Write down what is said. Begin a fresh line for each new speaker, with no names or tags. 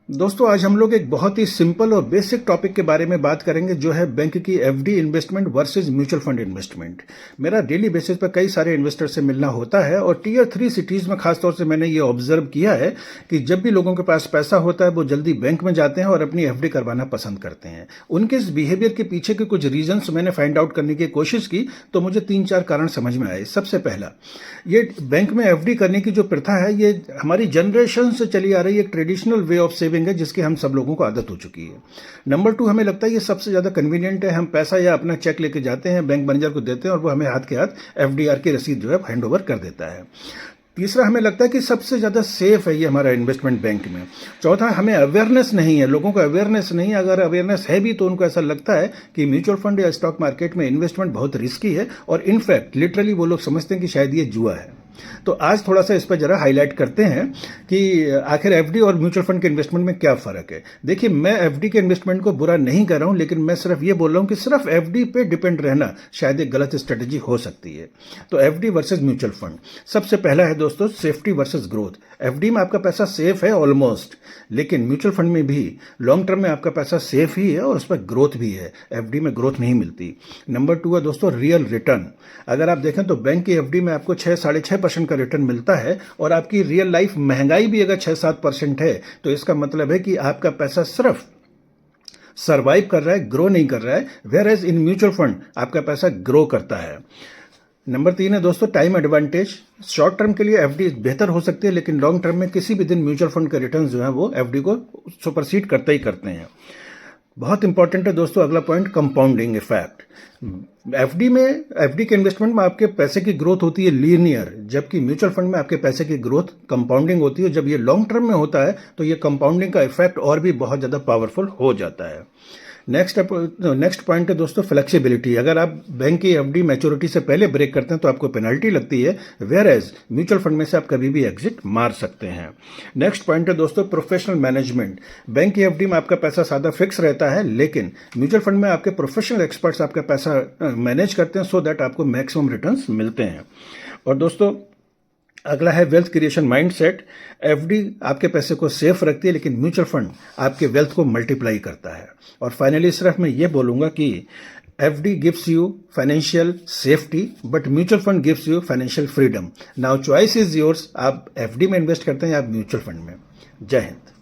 दोस्तों आज हम लोग एक बहुत ही सिंपल और बेसिक टॉपिक के बारे में बात करेंगे जो है बैंक की FD investment versus mutual fund investment. मेरा डेली बेसिस पर कई सारे इन्वेस्टर से मिलना होता है और टियर 3 सिटीज़ में खासतौर से मैंने ये ऑब्जर्व किया है कि जब भी लोगों के पास पैसा होता है वो जल्दी बैंक में जाते हैं और अपनी एफडी करवाना पसंद करते हैं। उनके इस बिहेवियर के पीछे के कुछ रीजन्स मैंने फाइंड आउट करने की कोशिश की तो मुझे 3-4 कारण समझ में आए। सबसे पहला, ये बैंक में एफडी करने की जो प्रथा है ये हमारी जनरेशन से चली आ रही एक ट्रेडिशनल वे ऑफ सेविंग है जिसकी हम सब लोगों को आदत हो चुकी है। नंबर 2, हमें लगता है ये सबसे ज़्यादा कन्वीनियंट है। हम पैसा या अपना चेक लेके जाते हैं, बैंक मैनेजर को देते हैं और वो हमें हाथ के हाथ एफडीआर की रसीद जो है हैंड ओवर कर देता है। तीसरा, हमें लगता है कि सबसे ज़्यादा सेफ है ये हमारा इन्वेस्टमेंट बैंक में। चौथा, हमें अवेयरनेस नहीं है, लोगों को अवेयरनेस नहीं है। अगर अवेयरनेस है भी तो उनको ऐसा लगता है कि म्यूचुअल फंड या स्टॉक मार्केट में इन्वेस्टमेंट बहुत रिस्की है और इनफैक्ट लिटरली वो लोग समझते हैं कि शायद ये जुआ है। तो आज थोड़ा सा इस पर जरा हाईलाइट करते हैं कि आखिर एफडी और म्यूचुअल फंड के इन्वेस्टमेंट में क्या फ़र्क है। देखिए, मैं एफडी के इन्वेस्टमेंट को बुरा नहीं कर रहा हूं, लेकिन मैं सिर्फ ये बोल रहा हूं कि सिर्फ एफडी पे डिपेंड रहना शायद एक गलत स्ट्रेटजी हो सकती है। तो एफडी वर्सेस म्यूचुअल फंड, सबसे पहला है दोस्तों सेफ्टी वर्सेस ग्रोथ। एफडी में आपका पैसा सेफ है ऑलमोस्ट, लेकिन म्यूचुअल फंड में भी लॉन्ग टर्म में आपका पैसा सेफ ही है और उस पर ग्रोथ भी है। एफडी में ग्रोथ नहीं मिलती। नंबर 2 है दोस्तों रियल रिटर्न। अगर आप देखें तो बैंक की एफडी में आपको 6-6.5% का रिटर्न मिलता है और आपकी रियल लाइफ महंगाई भी अगर 6-7% है तो इसका मतलब है कि आपका पैसा सिर्फ सर्वाइव कर रहा है, ग्रो नहीं कर रहा है। Whereas in mutual fund आपका पैसा ग्रो करता है। नंबर 3 है दोस्तों टाइम एडवांटेज। शॉर्ट टर्म के लिए एफडी बेहतर हो सकती है, लेकिन लॉन्ग टर्म में किसी भी दिन म्यूचुअल फंड के रिटर्न जो है वो एफडी को सुपरसीड करते ही करते हैं। बहुत इंपॉर्टेंट है दोस्तों अगला पॉइंट, कंपाउंडिंग इफेक्ट। एफडी के इन्वेस्टमेंट में आपके पैसे की ग्रोथ होती है लीनियर, जबकि म्यूचुअल फंड में आपके पैसे की ग्रोथ कंपाउंडिंग होती है। जब ये लॉन्ग टर्म में होता है तो ये कंपाउंडिंग का इफेक्ट और भी बहुत ज़्यादा पावरफुल हो जाता है। नेक्स्ट पॉइंट है दोस्तों फ्लेक्सिबिलिटी। अगर आप बैंक की एफडी मैच्योरिटी से पहले ब्रेक करते हैं तो आपको पेनल्टी लगती है, वेयर एज म्यूचुअल फंड में से आप कभी भी एग्जिट मार सकते हैं। नेक्स्ट पॉइंट है दोस्तों प्रोफेशनल मैनेजमेंट। बैंक की एफडी में आपका पैसा सादा फिक्स रहता है, लेकिन म्यूचुअल फंड में आपके प्रोफेशनल एक्सपर्ट्स आपका पैसा मैनेज करते हैं सो दैट आपको मैक्सिमम रिटर्न्स मिलते हैं। और दोस्तों अगला है वेल्थ क्रिएशन माइंडसेट। एफडी आपके पैसे को सेफ रखती है, लेकिन म्यूचुअल फंड आपके वेल्थ को मल्टीप्लाई करता है। और फाइनली सिर्फ मैं ये बोलूँगा कि FD gives you financial safety but mutual fund gives you financial freedom. Now choice is yours, आप एफडी में इन्वेस्ट करते हैं या आप म्यूचुअल फंड में। जय हिंद।